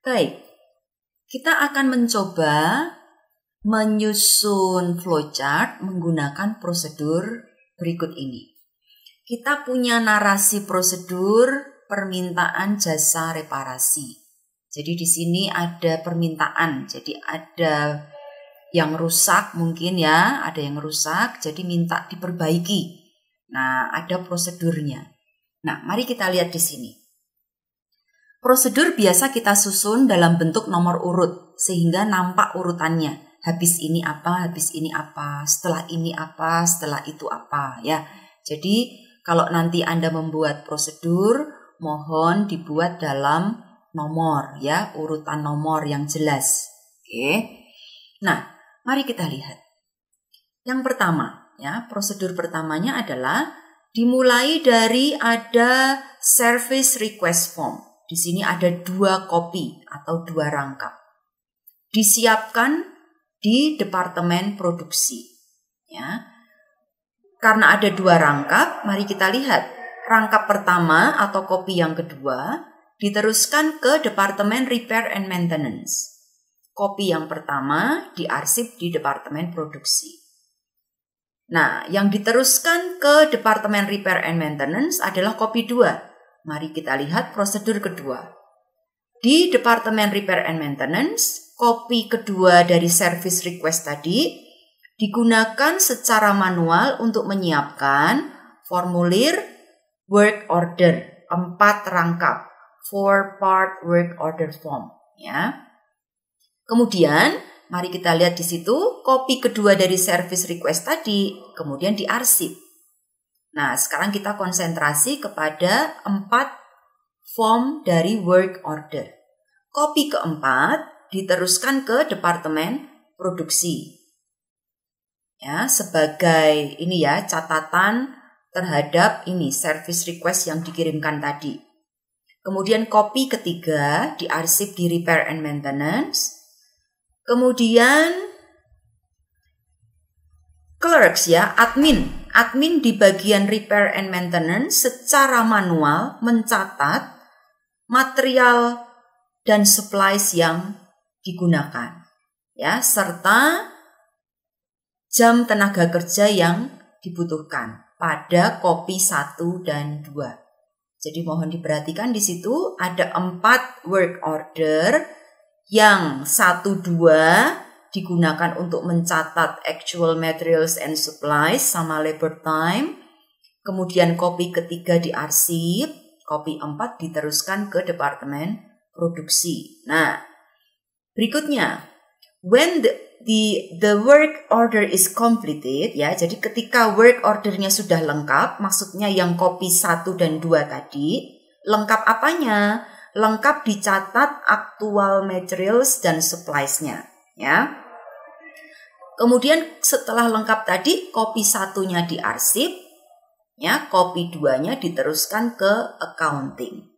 Baik, kita akan mencoba menyusun flowchart menggunakan prosedur berikut ini. Kita punya narasi prosedur permintaan jasa reparasi. Jadi di sini ada permintaan, jadi ada yang rusak mungkin ya, ada yang rusak, jadi minta diperbaiki. Nah, ada prosedurnya. Nah, mari kita lihat di sini. Prosedur biasa kita susun dalam bentuk nomor urut, sehingga nampak urutannya. Habis ini apa, setelah ini apa, setelah itu apa ya. Jadi kalau nanti Anda membuat prosedur, mohon dibuat dalam nomor ya, urutan nomor yang jelas. Oke. Nah, mari kita lihat. Yang pertama ya, prosedur pertamanya adalah dimulai dari ada service request form. Di sini ada 2 kopi atau 2 rangkap. Disiapkan di departemen produksi. Ya. Karena ada 2 rangkap, mari kita lihat. Rangkap pertama atau kopi yang kedua diteruskan ke departemen repair and maintenance. Kopi yang pertama diarsip di departemen produksi. Nah, yang diteruskan ke departemen repair and maintenance adalah kopi 2. Mari kita lihat prosedur kedua. Di Departemen Repair and Maintenance, kopi kedua dari service request tadi digunakan secara manual untuk menyiapkan formulir work order 4 rangkap, 4-part work order form. Ya. Kemudian, mari kita lihat di situ kopi kedua dari service request tadi kemudian diarsip. Nah, sekarang kita konsentrasi kepada 4 form dari work order. Kopi keempat diteruskan ke departemen produksi. Ya, sebagai ini ya, catatan terhadap ini service request yang dikirimkan tadi. Kemudian kopi ketiga diarsip di repair and maintenance. Kemudian clerks ya, admin di bagian repair and maintenance secara manual mencatat material dan supplies yang digunakan ya, serta jam tenaga kerja yang dibutuhkan pada kopi 1 dan 2. Jadi mohon diperhatikan di situ ada 4 work order yang 1, 2 digunakan untuk mencatat actual materials and supplies sama labor time. Kemudian kopi ketiga diarsip, kopi 4 diteruskan ke departemen produksi. Nah, berikutnya, when the work order is completed ya, jadi ketika work ordernya sudah lengkap, maksudnya yang kopi 1 dan 2 tadi, lengkap apanya? Lengkap dicatat aktual materials dan supplies-nya ya. Kemudian setelah lengkap tadi, kopi 1-nya diarsip, ya, kopi 2-nya diteruskan ke accounting.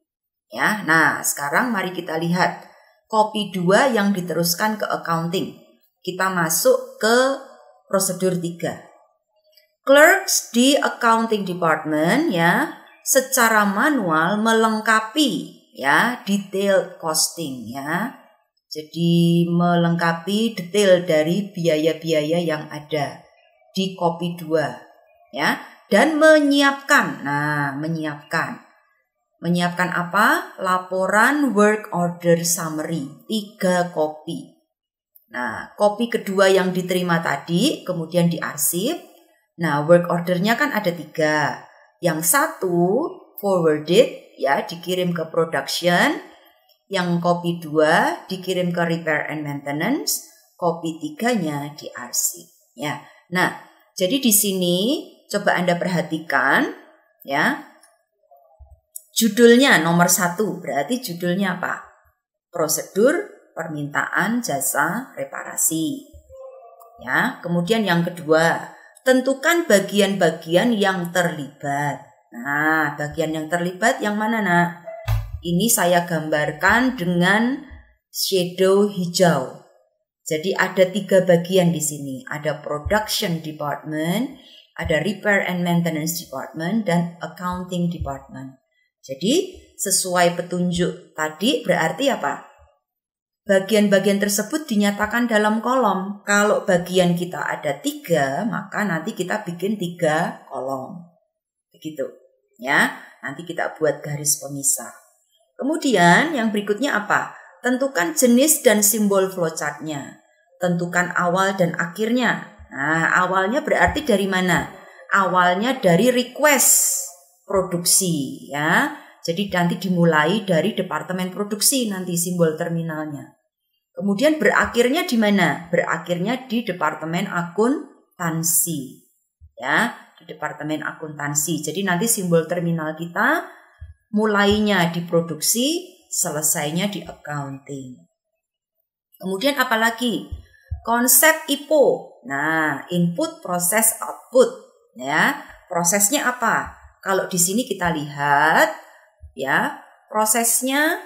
Ya, nah sekarang mari kita lihat kopi 2 yang diteruskan ke accounting. Kita masuk ke prosedur 3. Clerks di accounting department ya, secara manual melengkapi ya detailed costing ya. Jadi melengkapi detail dari biaya-biaya yang ada di kopi 2 ya, dan menyiapkan. Nah, menyiapkan apa? Laporan work order summary 3 kopi. Nah, kopi kedua yang diterima tadi kemudian diarsip. Nah, work ordernya kan ada 3. Yang 1 forwarded ya, dikirim ke production. Yang kopi 2 dikirim ke repair and maintenance, kopi 3-nya diarsip ya. Nah, jadi di sini coba Anda perhatikan ya. Judulnya nomor 1, berarti judulnya apa? Prosedur permintaan jasa reparasi. Ya, kemudian yang kedua, tentukan bagian-bagian yang terlibat. Nah, bagian yang terlibat yang mana, Nak? Ini saya gambarkan dengan shadow hijau. Jadi ada 3 bagian di sini. Ada production department, ada repair and maintenance department, dan accounting department. Jadi sesuai petunjuk tadi berarti apa? bagian-bagian tersebut dinyatakan dalam kolom. Kalau bagian kita ada 3, maka nanti kita bikin 3 kolom. Begitu. Ya, nanti kita buat garis pemisah. Kemudian yang berikutnya apa? Tentukan jenis dan simbol flowchartnya. Tentukan awal dan akhirnya. Nah, awalnya berarti dari mana? Awalnya dari request produksi, ya. Jadi nanti dimulai dari departemen produksi nanti simbol terminalnya. Kemudian berakhirnya di mana? Berakhirnya di departemen akuntansi. Ya, di departemen akuntansi. Jadi nanti simbol terminal kita mulainya di produksi, selesainya di accounting. Kemudian apalagi? Konsep IPO. Nah, input, proses, output. Ya, prosesnya apa? Kalau di sini kita lihat, ya, prosesnya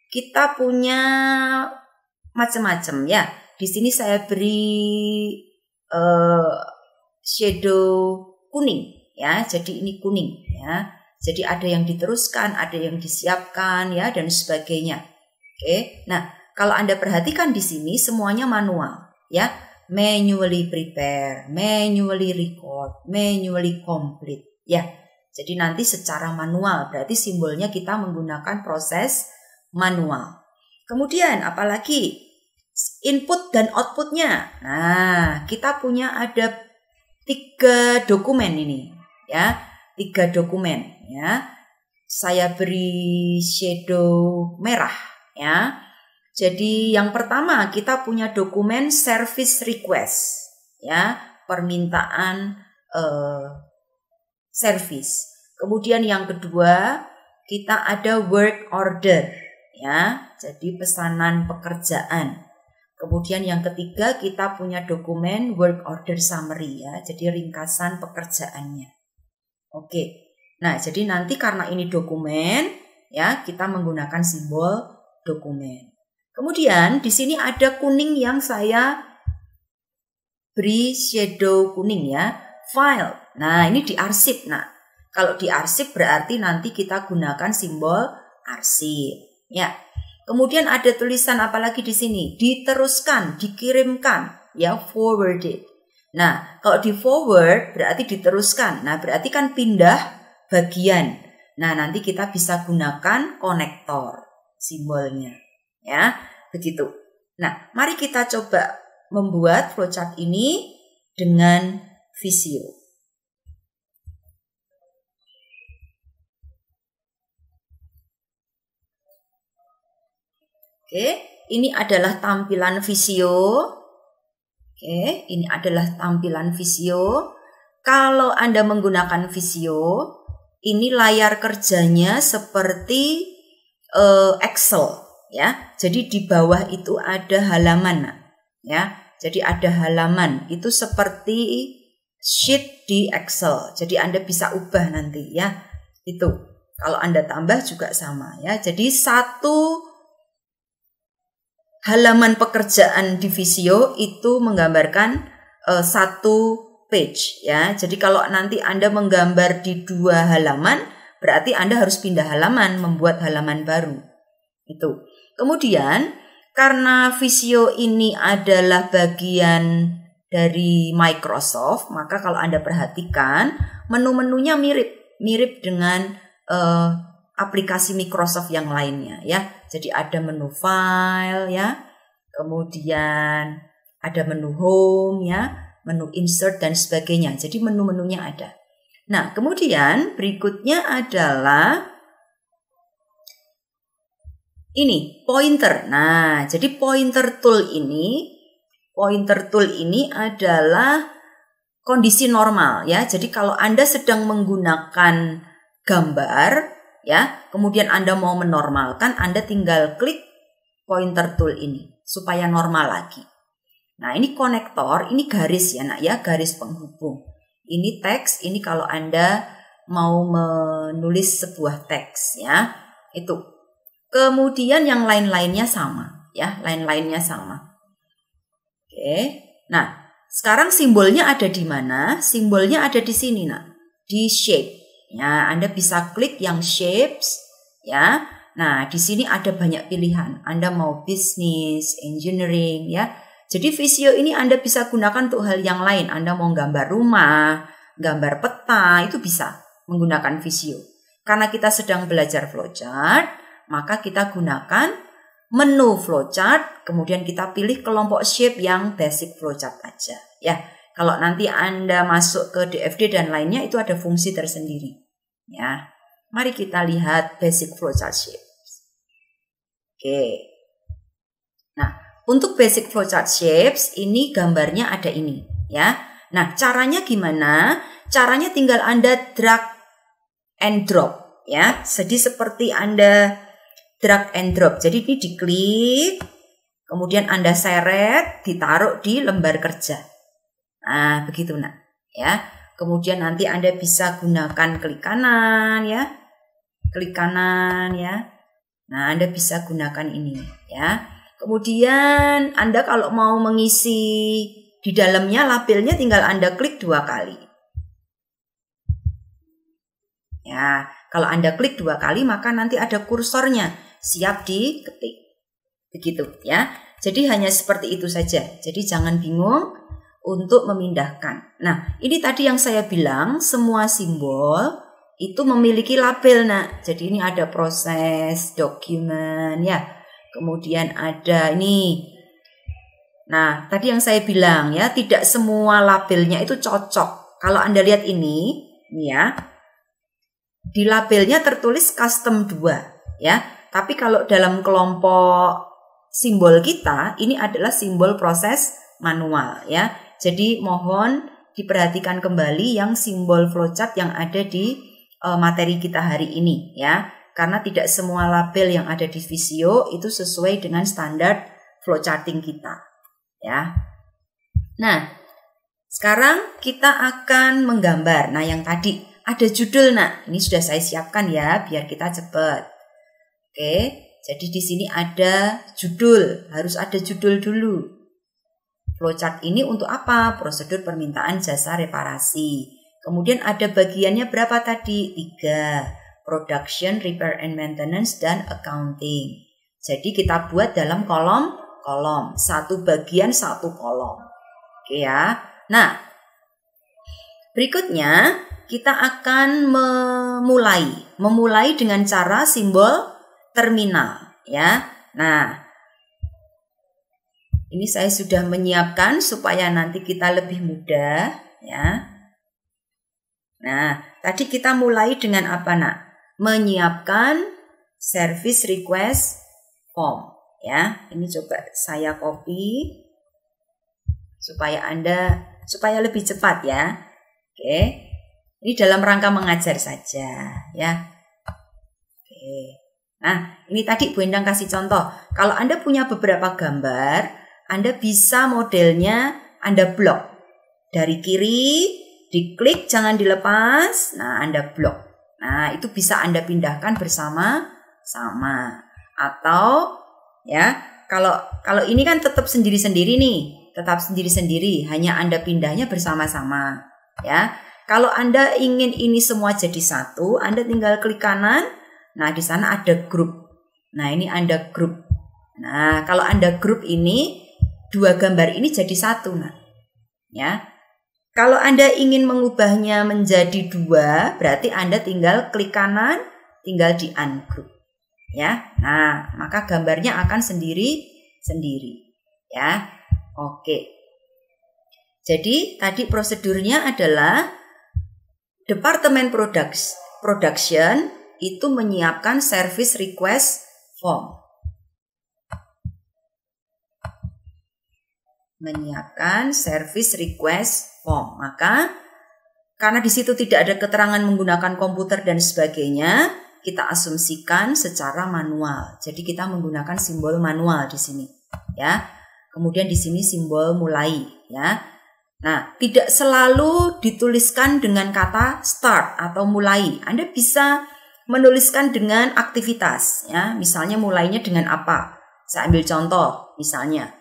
kita punya macam-macam ya. Di sini saya beri shadow kuning, ya. Jadi ini kuning, ya. Jadi ada yang diteruskan, ada yang disiapkan, ya, dan sebagainya. Oke, nah kalau Anda perhatikan di sini semuanya manual, ya. Manually prepare, manually record, manually complete, ya. Jadi nanti secara manual, berarti simbolnya kita menggunakan proses manual. Kemudian apalagi? Input dan outputnya. Nah, kita punya ada 3 dokumen ini, ya. 3 dokumen, ya. Saya beri shadow merah, ya. Jadi yang pertama kita punya dokumen service request, ya, permintaan service. Kemudian yang kedua kita ada work order, ya, jadi pesanan pekerjaan. Kemudian yang ketiga kita punya dokumen work order summary, ya, jadi ringkasan pekerjaannya. Oke, nah jadi nanti karena ini dokumen, ya, kita menggunakan simbol dokumen. Kemudian di sini ada kuning yang saya beri shadow kuning, ya, file. Nah ini diarsip. Nah kalau diarsip berarti nanti kita gunakan simbol arsip, ya. Kemudian ada tulisan apalagi di sini? Diteruskan, dikirimkan, ya, forwarded. Nah kalau di forward berarti diteruskan. Nah berarti kan pindah bagian. Nah nanti kita bisa gunakan konektor simbolnya, ya, begitu. Nah, mari kita coba membuat flowchart ini dengan Visio. Oke, ini adalah tampilan Visio. Oke, ini adalah tampilan Visio. Kalau Anda menggunakan Visio, ini layar kerjanya seperti Excel, ya. Jadi di bawah itu ada halaman, ya. Jadi ada halaman itu seperti sheet di Excel. Jadi Anda bisa ubah nanti, ya. Itu kalau Anda tambah juga sama, ya. Jadi satu halaman pekerjaan di Visio itu menggambarkan satu page, ya. Jadi kalau nanti Anda menggambar di 2 halaman, berarti Anda harus pindah halaman, membuat halaman baru. Itu. Kemudian, karena Visio ini adalah bagian dari Microsoft, maka kalau Anda perhatikan, menu-menunya mirip dengan aplikasi Microsoft yang lainnya, ya. Jadi ada menu file, ya. Kemudian ada menu home, ya, menu insert dan sebagainya. Jadi menu-menunya ada. Nah, kemudian berikutnya adalah ini pointer. Nah, jadi pointer tool ini adalah kondisi normal, ya. Jadi kalau Anda sedang menggunakan gambar, ya, kemudian Anda mau menormalkan, Anda tinggal klik pointer tool ini supaya normal lagi. Nah, ini konektor, ini garis, ya, Nak, ya, garis penghubung. Ini teks, ini kalau Anda mau menulis sebuah teks, ya. Itu. Kemudian yang lain-lainnya sama, ya, lain-lainnya sama. Oke. Nah, sekarang simbolnya ada di mana? Simbolnya ada di sini, Nak. Di shape. Ya, Anda bisa klik yang shapes, ya. Nah, di sini ada banyak pilihan. Anda mau bisnis, engineering, ya. Jadi Visio ini Anda bisa gunakan untuk hal yang lain. Anda mau gambar rumah, gambar peta, itu bisa menggunakan Visio. Karena kita sedang belajar flowchart, maka kita gunakan menu flowchart, kemudian kita pilih kelompok shape yang basic flowchart aja, ya. Kalau nanti Anda masuk ke DFD dan lainnya itu ada fungsi tersendiri, ya. Mari kita lihat basic flowchart shape. Oke. Nah, untuk basic flowchart shapes ini gambarnya ada ini, ya. Nah, caranya gimana? Caranya tinggal Anda drag and drop, ya. Jadi seperti Anda drag and drop. Jadi ini diklik, kemudian Anda seret, ditaruh di lembar kerja. Nah, begitu nak, ya. Kemudian nanti Anda bisa gunakan klik kanan, ya. Klik kanan, ya. Nah, Anda bisa gunakan ini, ya. Kemudian Anda kalau mau mengisi di dalamnya labelnya tinggal Anda klik 2 kali. Ya, kalau Anda klik 2 kali maka nanti ada kursornya, siap diketik. Begitu, ya. Jadi hanya seperti itu saja. Jadi jangan bingung untuk memindahkan. Nah, ini tadi yang saya bilang semua simbol itu memiliki label, nak. Jadi ini ada proses, dokumen, ya. Kemudian ada ini. Nah, tadi yang saya bilang, ya, tidak semua labelnya itu cocok. Kalau Anda lihat ini ya. Di labelnya tertulis custom 2, ya. Tapi kalau dalam kelompok simbol kita, ini adalah simbol proses manual, ya. Jadi mohon diperhatikan kembali yang simbol flowchart yang ada di materi kita hari ini, ya, karena tidak semua label yang ada di Visio itu sesuai dengan standar flowcharting kita, ya. Nah, sekarang kita akan menggambar. Nah, yang tadi ada judul, nak. Ini sudah saya siapkan, ya, biar kita cepat. Oke, jadi di sini ada judul, harus ada judul dulu. Flowchart ini untuk apa? Prosedur permintaan jasa reparasi. Kemudian ada bagiannya berapa tadi? 3. Production, Repair and Maintenance, dan Accounting. Jadi kita buat dalam kolom-kolom. Satu bagian, satu kolom. Oke, ya. Nah, berikutnya kita akan memulai dengan cara simbol terminal, ya. Nah, ini saya sudah menyiapkan supaya nanti kita lebih mudah, ya. Nah, tadi kita mulai dengan apa, nak? Menyiapkan service request form, ya. Ini coba saya copy supaya lebih cepat, ya. Oke. Ini dalam rangka mengajar saja, ya. Oke. Nah, ini tadi Bu Endang kasih contoh. Kalau Anda punya beberapa gambar, Anda bisa modelnya Anda blok. Dari kiri, diklik, jangan dilepas. Nah, Anda blok. Nah, itu bisa Anda pindahkan bersama-sama. Atau, ya, kalau ini kan tetap sendiri-sendiri nih. Tetap sendiri-sendiri. Hanya Anda pindahnya bersama-sama. Ya. Kalau Anda ingin ini semua jadi satu, Anda tinggal klik kanan. Nah, di sana ada grup. Nah, ini Anda grup. Nah, kalau Anda grup ini, 2 gambar ini jadi satu, nah. Ya. Kalau Anda ingin mengubahnya menjadi 2, berarti Anda tinggal klik kanan, tinggal di ungroup. Ya. Nah, maka gambarnya akan sendiri-sendiri. Ya. Oke. Jadi, tadi prosedurnya adalah Departemen Production itu menyiapkan service request form. Menyiapkan service request form. Maka karena di situ tidak ada keterangan menggunakan komputer dan sebagainya, kita asumsikan secara manual. Jadi kita menggunakan simbol manual di sini, ya. Kemudian di sini simbol mulai, ya. Nah, tidak selalu dituliskan dengan kata start atau mulai. Anda bisa menuliskan dengan aktivitas, ya. Misalnya mulainya dengan apa? Saya ambil contoh, misalnya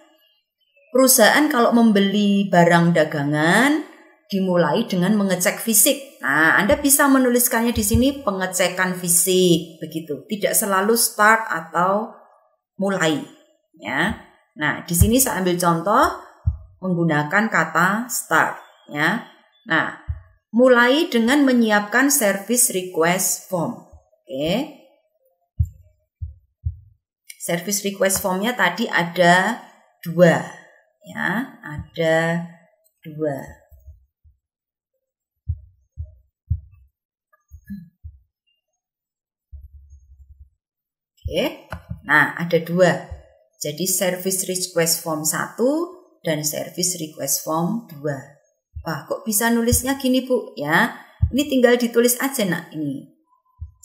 perusahaan kalau membeli barang dagangan dimulai dengan mengecek fisik. Nah, Anda bisa menuliskannya di sini pengecekan fisik, begitu. Tidak selalu start atau mulai, ya. Nah, di sini saya ambil contoh menggunakan kata start, ya. Nah, mulai dengan menyiapkan service request form. Oke. Service request formnya tadi ada 2, ya, ada 2. Oke, nah ada 2. Jadi service request form 1 dan service request form 2. Wah, kok bisa nulisnya gini, Bu? Ya, ini tinggal ditulis aja, nak, ini.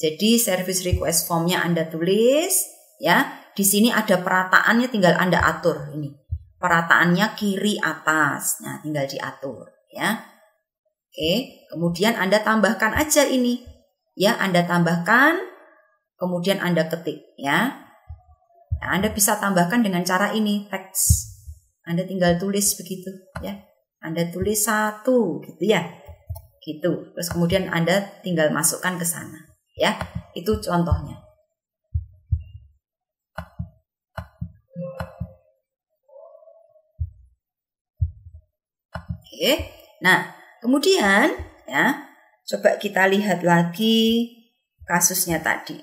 Jadi service request formnya Anda tulis, ya. Di sini ada perataannya, tinggal Anda atur ini. Perataannya kiri atas. Nah, tinggal diatur, ya. Oke, kemudian Anda tambahkan aja ini. Ya, Anda tambahkan, kemudian Anda ketik, ya. Nah, Anda bisa tambahkan dengan cara ini, teks. Anda tinggal tulis begitu, ya. Anda tulis 1 gitu, ya. Gitu. Terus kemudian Anda tinggal masukkan ke sana, ya. Itu contohnya. Oke. Nah, kemudian, ya, coba kita lihat lagi kasusnya tadi.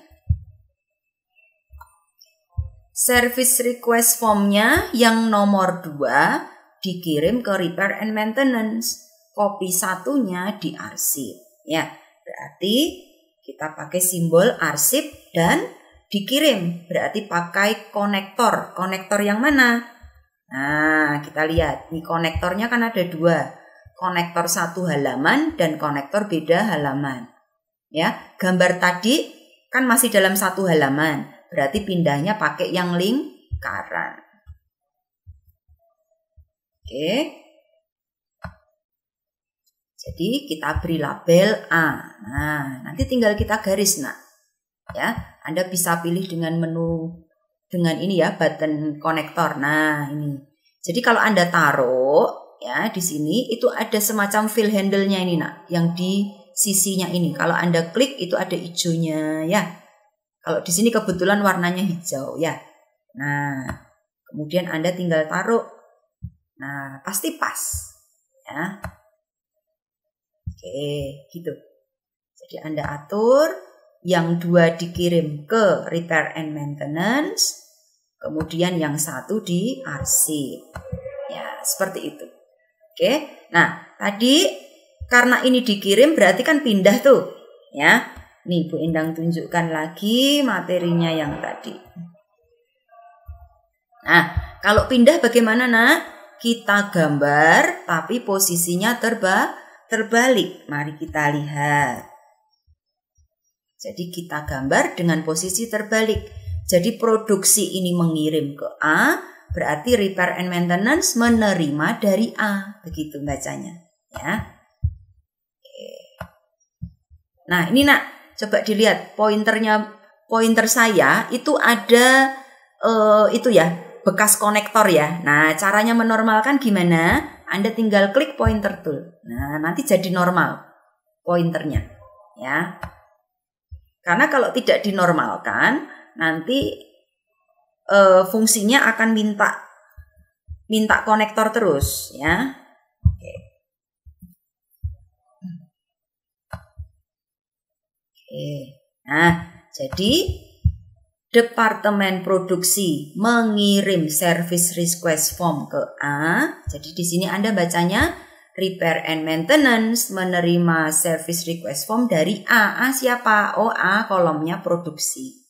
Service request formnya yang nomor 2 dikirim ke repair and maintenance. Kopi satunya diarsip. Ya, berarti kita pakai simbol arsip dan dikirim. Berarti pakai konektor. Konektor yang mana? Nah, kita lihat. Ini konektornya kan ada 2. Konektor satu halaman dan konektor beda halaman. Ya, gambar tadi kan masih dalam satu halaman. Berarti pindahnya pakai yang lingkaran. Oke. Jadi kita beri label A. Nah, nanti tinggal kita garis, nak. Ya, Anda bisa pilih dengan menu dengan ini ya, button konektor. Nah, ini. Jadi kalau Anda taruh ya di sini itu ada semacam fill handle-nya ini, nak, yang di sisinya ini. Kalau Anda klik itu ada hijaunya, ya. Kalau di sini kebetulan warnanya hijau, ya. Nah, kemudian Anda tinggal taruh. Nah, pasti pas, ya. Oke, gitu. Jadi Anda atur, yang 2 dikirim ke repair and maintenance, kemudian yang 1 diarsip. Ya, seperti itu. Oke. Nah, tadi karena ini dikirim berarti kan pindah tuh, ya. Nih, Bu Endang tunjukkan lagi materinya yang tadi. Nah, kalau pindah bagaimana, nak? Kita gambar tapi posisinya terbalik. Mari kita lihat. Jadi kita gambar dengan posisi terbalik. Jadi produksi ini mengirim ke A, berarti repair and maintenance menerima dari A. Begitu bacanya, ya. Oke. Nah, ini, nak, coba dilihat pointer saya itu ada itu ya, bekas konektor ya. Nah, caranya menormalkan gimana? Anda tinggal klik pointer tool. Nah, nanti jadi normal pointernya, ya. Karena kalau tidak dinormalkan, nanti fungsinya akan minta konektor terus, ya. Oke. Nah, jadi Departemen Produksi mengirim service request form ke A. Jadi di sini Anda bacanya Repair and Maintenance menerima service request form dari A. A siapa? Oh, A kolomnya produksi.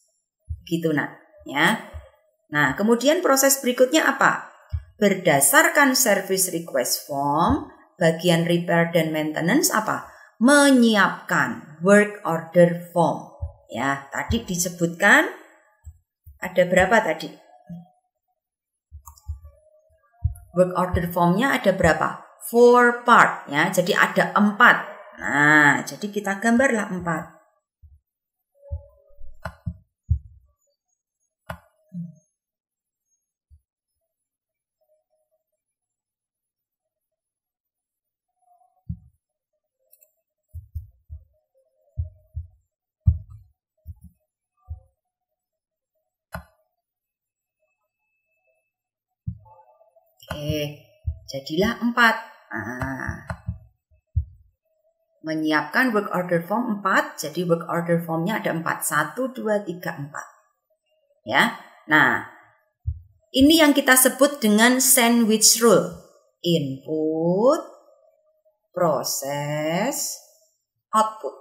Gitu, nak, ya. Nah, kemudian proses berikutnya apa? Berdasarkan service request form, bagian repair dan maintenance apa? Menyiapkan work order form. Ya, tadi disebutkan ada berapa tadi? Work order formnya ada berapa? 4 part, ya. Jadi ada 4. Nah, jadi kita gambarlah 4. Jadilah 4. Nah, menyiapkan work order form 4, jadi work order formnya ada 4. 1, 2, 3, 4. Ya. Nah, ini yang kita sebut dengan sandwich rule. Input, proses, output.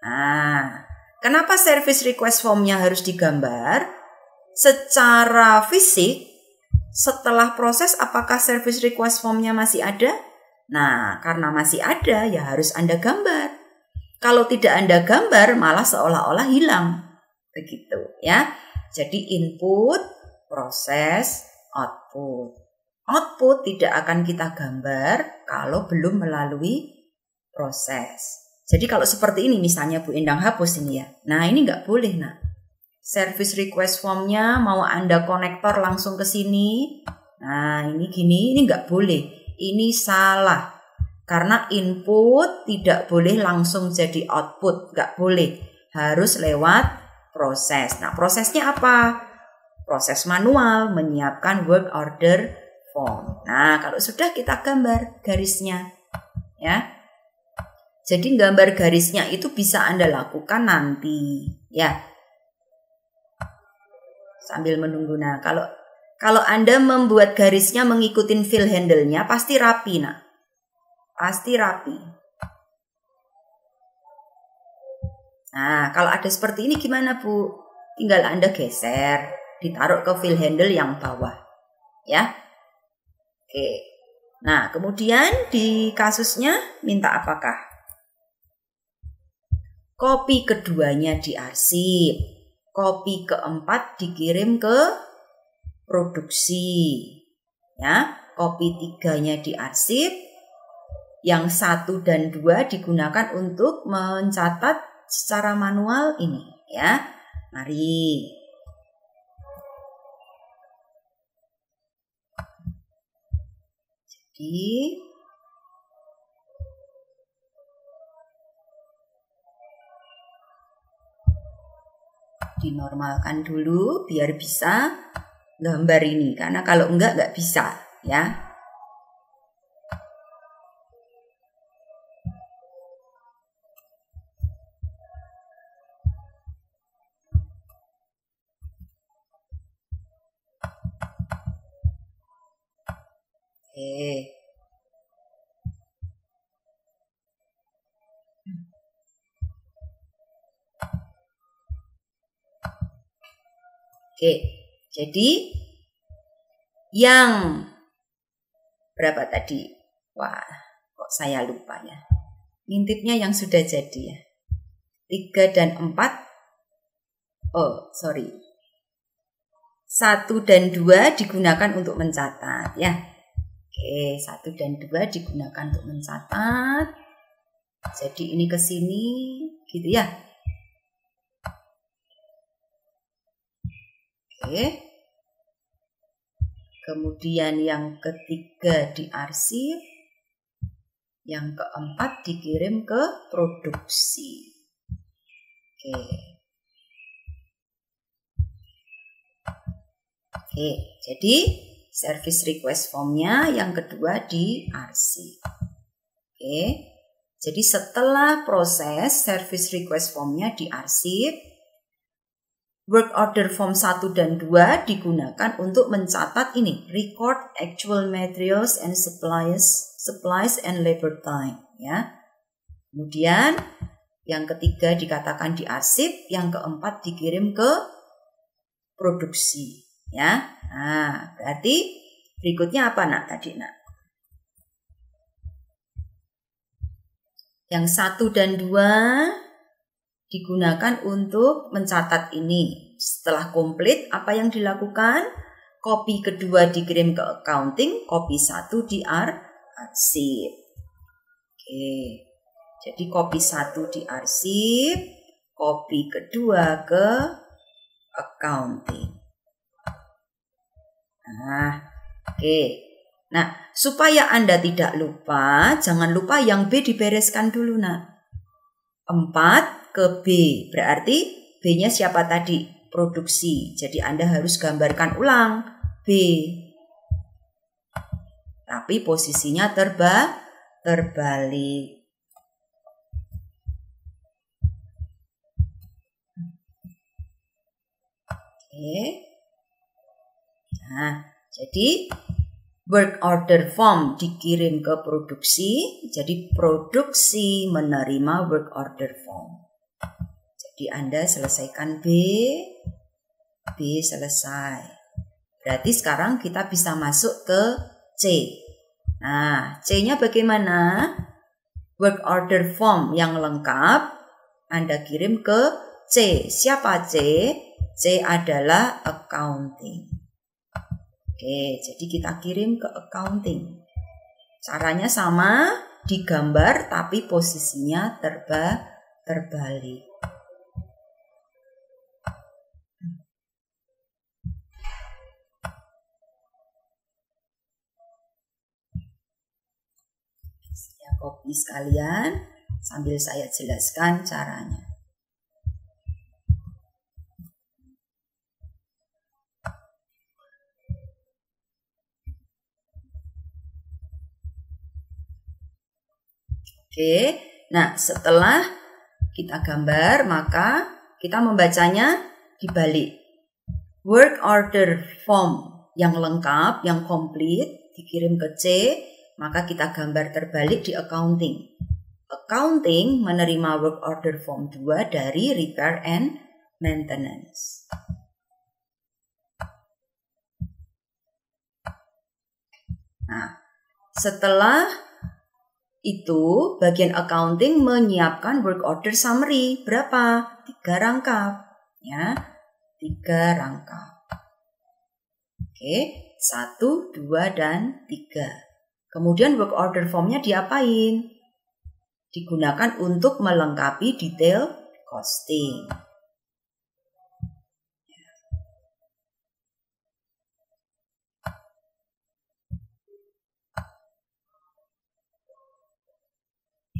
Nah, kenapa service request formnya harus digambar? Secara fisik, setelah proses apakah service request formnya masih ada? Nah, karena masih ada ya harus Anda gambar. Kalau tidak Anda gambar malah seolah-olah hilang. Begitu ya. Jadi input, proses, output. Output tidak akan kita gambar kalau belum melalui proses. Jadi kalau seperti ini misalnya Bu Endang hapus ini ya. Nah, ini nggak boleh, Nak. Service request formnya mau Anda konektor langsung ke sini. Nah, ini gini, ini nggak boleh. Ini salah. Karena input tidak boleh langsung jadi output. Nggak boleh. Harus lewat proses. Nah, prosesnya apa? Proses manual menyiapkan work order form. Nah, kalau sudah kita gambar garisnya. Ya. Jadi gambar garisnya itu bisa Anda lakukan nanti. Ya. Sambil menunggu. Nah, kalau Anda membuat garisnya mengikuti fill handle-nya pasti rapi, Nak. Pasti rapi. Nah, kalau ada seperti ini gimana, Bu? Tinggal Anda geser, ditaruh ke fill handle yang bawah. Ya. Oke. Nah, kemudian di kasusnya minta apakah? Kopi keduanya diarsip. Kopi keempat dikirim ke produksi. Ya, kopi 3-nya diarsip. Yang 1 dan 2 digunakan untuk mencatat secara manual ini. Ya, mari. Jadi dinormalkan dulu biar bisa gambar ini. Karena kalau enggak bisa. Ya. Oke, jadi yang berapa tadi? Wah, kok saya lupa ya. Ngintipnya yang sudah jadi ya. 3 dan 4. Oh, sorry. 1 dan 2 digunakan untuk mencatat ya. Oke, 1 dan 2 digunakan untuk mencatat. Jadi ini ke sini gitu ya. Oke. Kemudian yang ketiga diarsip. Yang keempat dikirim ke produksi. Oke, jadi service request formnya yang kedua diarsip. Oke, jadi setelah proses service request formnya diarsip, work order form 1 dan 2 digunakan untuk mencatat ini, record actual materials and supplies and labor time. Ya. Kemudian yang ketiga dikatakan diarsip, yang keempat dikirim ke produksi. Ya, nah berarti berikutnya apa Nak tadi Nak? Yang 1 dan 2 digunakan untuk mencatat ini. Setelah komplit apa yang dilakukan? Kopi kedua dikirim ke accounting, kopi 1 diarsip. Oke, jadi kopi 1 diarsip, kopi kedua ke accounting. Nah, oke. Nah, supaya Anda tidak lupa, jangan lupa yang B dibereskan dulu, Nak. 4 ke B, berarti B-nya siapa tadi? Produksi. Jadi Anda harus gambarkan ulang B. tapi posisinya terbalik. Oke. Nah, jadi work order form dikirim ke produksi, jadi produksi menerima work order form. Jadi Anda selesaikan B selesai. Berarti sekarang kita bisa masuk ke C. Nah, C-nya bagaimana? Work order form yang lengkap Anda kirim ke C. Siapa C? C adalah accounting. Oke, jadi kita kirim ke accounting. Caranya sama, digambar tapi posisinya terbalik. Saya copy sekalian sambil saya jelaskan caranya. Oke, nah setelah kita gambar maka kita membacanya dibalik. Work order form yang lengkap, yang komplit dikirim ke C, maka kita gambar terbalik di accounting. Accounting menerima work order form 2 dari repair and maintenance. Nah, setelah itu bagian accounting menyiapkan work order summary. Berapa? 3 rangkap. Ya, 3 rangkap. Oke, 1, 2, dan 3. Kemudian work order formnya diapain? Digunakan untuk melengkapi detail costing.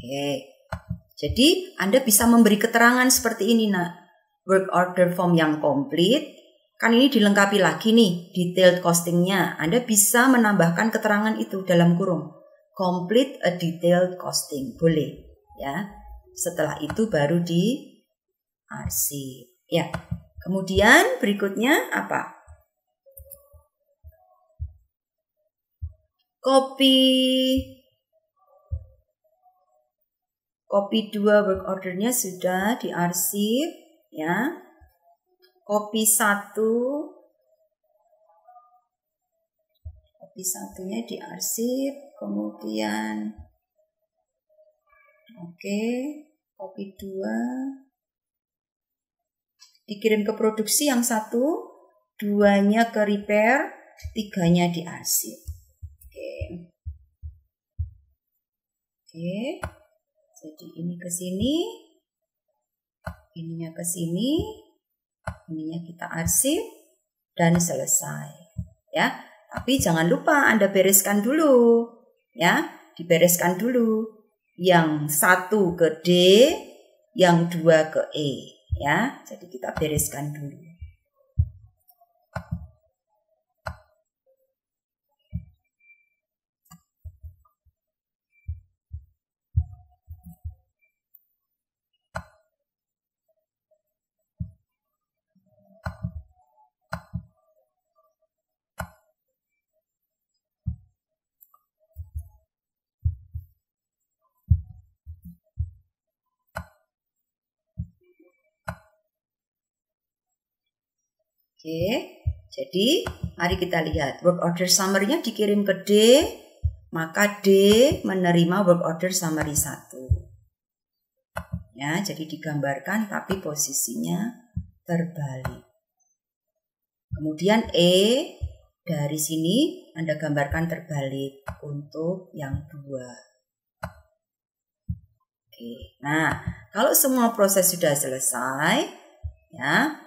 Oke, jadi Anda bisa memberi keterangan seperti ini, nak. Work order form yang komplit, kan ini dilengkapi lagi nih, detailed costingnya. Anda bisa menambahkan keterangan itu dalam kurung. Complete a detailed costing, boleh. Ya, setelah itu baru di arsip. Ya, kemudian berikutnya apa? Copy 2 work ordernya sudah diarsip, ya. Copy 1-nya diarsip, kemudian copy 2 dikirim ke produksi, yang 1, 2-nya ke repair, 3-nya diarsip. Oke. Jadi ini ke sini, ininya ke sini, ininya kita arsip dan selesai. Ya, tapi jangan lupa Anda bereskan dulu, ya, dibereskan dulu. Yang 1 ke D, yang 2 ke E, ya. Jadi kita bereskan dulu. Oke, jadi mari kita lihat work order summary-nya dikirim ke D, maka D menerima work order summary 1. Ya, jadi digambarkan tapi posisinya terbalik. Kemudian E dari sini Anda gambarkan terbalik untuk yang 2. Oke, nah kalau semua proses sudah selesai, ya,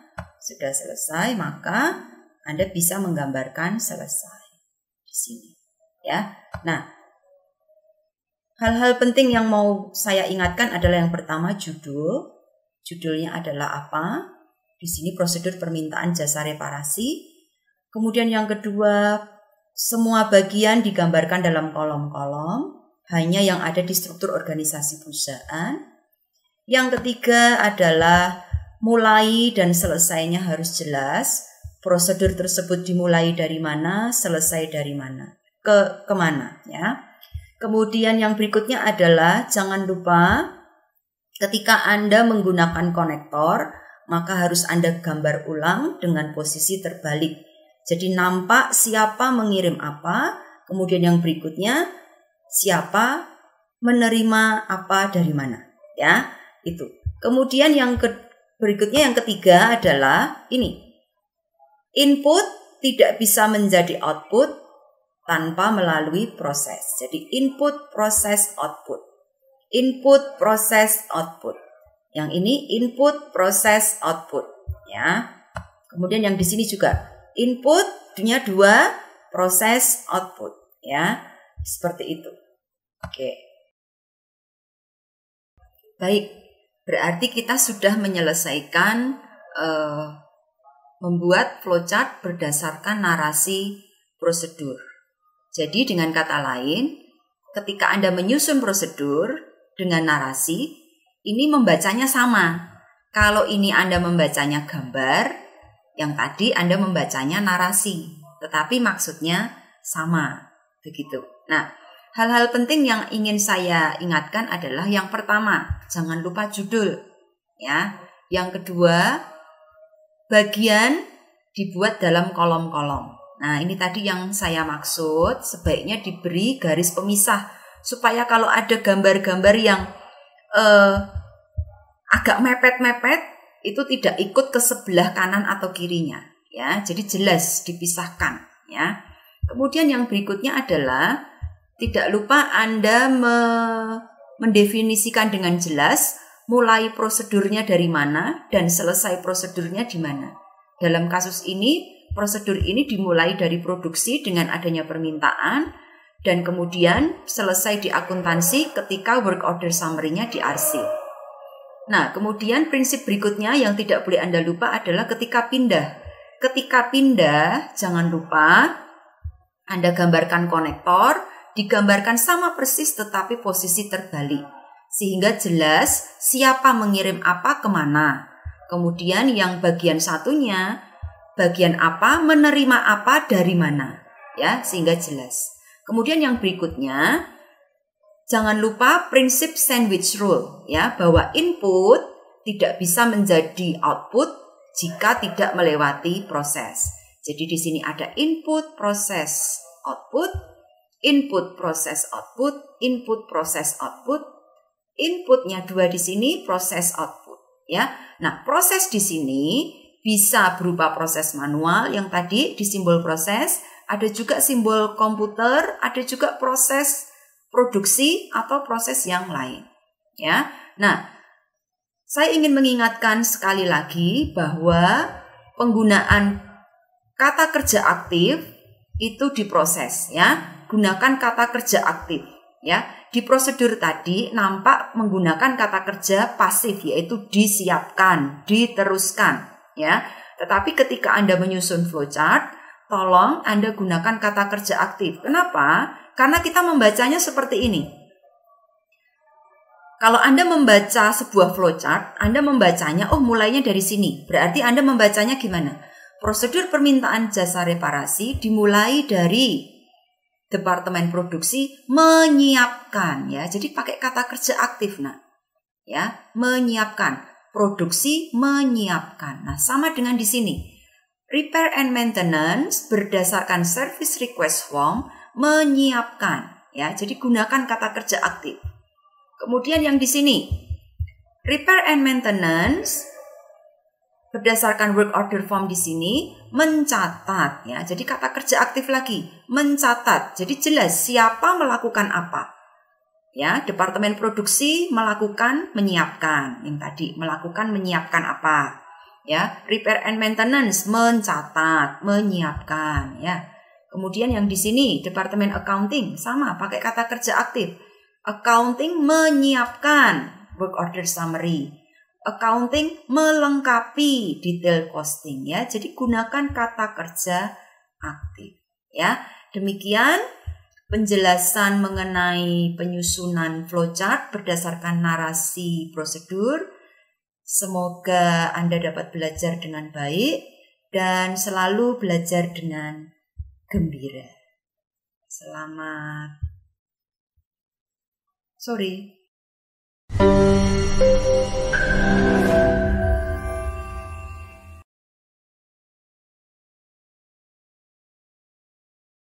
sudah selesai, maka Anda bisa menggambarkan selesai di sini, ya. Nah, hal-hal penting yang mau saya ingatkan adalah yang pertama judul. Judulnya adalah apa? Di sini prosedur permintaan jasa reparasi. Kemudian yang kedua semua bagian digambarkan dalam kolom-kolom, hanya yang ada di struktur organisasi perusahaan. Yang ketiga adalah mulai dan selesainya harus jelas. Prosedur tersebut dimulai dari mana, selesai dari mana, kemana, ya. Kemudian yang berikutnya adalah jangan lupa ketika Anda menggunakan konektor, maka harus Anda gambar ulang dengan posisi terbalik. Jadi nampak siapa mengirim apa, kemudian yang berikutnya siapa menerima apa dari mana, ya. Itu. Kemudian yang berikutnya yang ketiga adalah ini. Input tidak bisa menjadi output tanpa melalui proses. Jadi input, proses, output. Input, proses, output. Yang ini input, proses, output, ya. Kemudian yang di sini juga inputnya 2, proses, output, ya. Seperti itu. Oke. Baik, berarti kita sudah menyelesaikan membuat flowchart berdasarkan narasi prosedur. Jadi dengan kata lain, ketika Anda menyusun prosedur dengan narasi, ini membacanya sama. Kalau ini Anda membacanya gambar, yang tadi Anda membacanya narasi. Tetapi maksudnya sama. Begitu. Nah, hal-hal penting yang ingin saya ingatkan adalah yang pertama, jangan lupa judul. Ya. Yang kedua, bagian dibuat dalam kolom-kolom. Nah, ini tadi yang saya maksud, sebaiknya diberi garis pemisah supaya kalau ada gambar-gambar yang agak mepet-mepet itu tidak ikut ke sebelah kanan atau kirinya, ya. Jadi jelas dipisahkan, ya. Kemudian yang berikutnya adalah tidak lupa Anda mendefinisikan dengan jelas mulai prosedurnya dari mana dan selesai prosedurnya di mana. Dalam kasus ini prosedur ini dimulai dari produksi dengan adanya permintaan dan kemudian selesai di akuntansi ketika work order summary-nya diarsip. Nah, kemudian prinsip berikutnya yang tidak boleh Anda lupa adalah ketika pindah. Ketika pindah, jangan lupa Anda gambarkan konektor, digambarkan sama persis tetapi posisi terbalik. Sehingga jelas siapa mengirim apa kemana. Kemudian yang bagian satunya, bagian apa menerima apa dari mana, ya, sehingga jelas. Kemudian yang berikutnya, jangan lupa prinsip sandwich rule, ya, bahwa input tidak bisa menjadi output jika tidak melewati proses. Jadi di sini ada input, proses, output, input, proses, output, input, proses, output. Inputnya 2 di sini, proses, output, ya. Nah, proses di sini bisa berupa proses manual yang tadi di simbol proses, ada juga simbol komputer, ada juga proses produksi atau proses yang lain, ya. Nah, saya ingin mengingatkan sekali lagi bahwa penggunaan kata kerja aktif itu diproses, ya. Gunakan kata kerja aktif, ya. Di prosedur tadi nampak menggunakan kata kerja pasif, yaitu disiapkan, diteruskan, ya. Tetapi ketika Anda menyusun flowchart, tolong Anda gunakan kata kerja aktif. Kenapa? Karena kita membacanya seperti ini. Kalau Anda membaca sebuah flowchart, Anda membacanya, oh mulainya dari sini. Berarti Anda membacanya gimana? Prosedur permintaan jasa reparasi dimulai dari Departemen Produksi menyiapkan, ya. Jadi pakai kata kerja aktif, nah. Ya, menyiapkan. Produksi menyiapkan. Nah, sama dengan di sini. Repair and maintenance berdasarkan service request form menyiapkan, ya. Jadi gunakan kata kerja aktif. Kemudian yang di sini, repair and maintenance berdasarkan work order form di sini mencatat, ya. Jadi kata kerja aktif lagi, mencatat. Jadi jelas siapa melakukan apa. Ya, Departemen Produksi melakukan menyiapkan. Yang tadi melakukan menyiapkan apa? Ya, repair and maintenance mencatat, menyiapkan, ya. Kemudian yang di sini Departemen Accounting sama pakai kata kerja aktif. Accounting menyiapkan work order summary. Accounting melengkapi detail costing, ya. Jadi gunakan kata kerja aktif, ya. Demikian penjelasan mengenai penyusunan flowchart berdasarkan narasi prosedur. Semoga Anda dapat belajar dengan baik dan selalu belajar dengan gembira. Selamat. Sorry.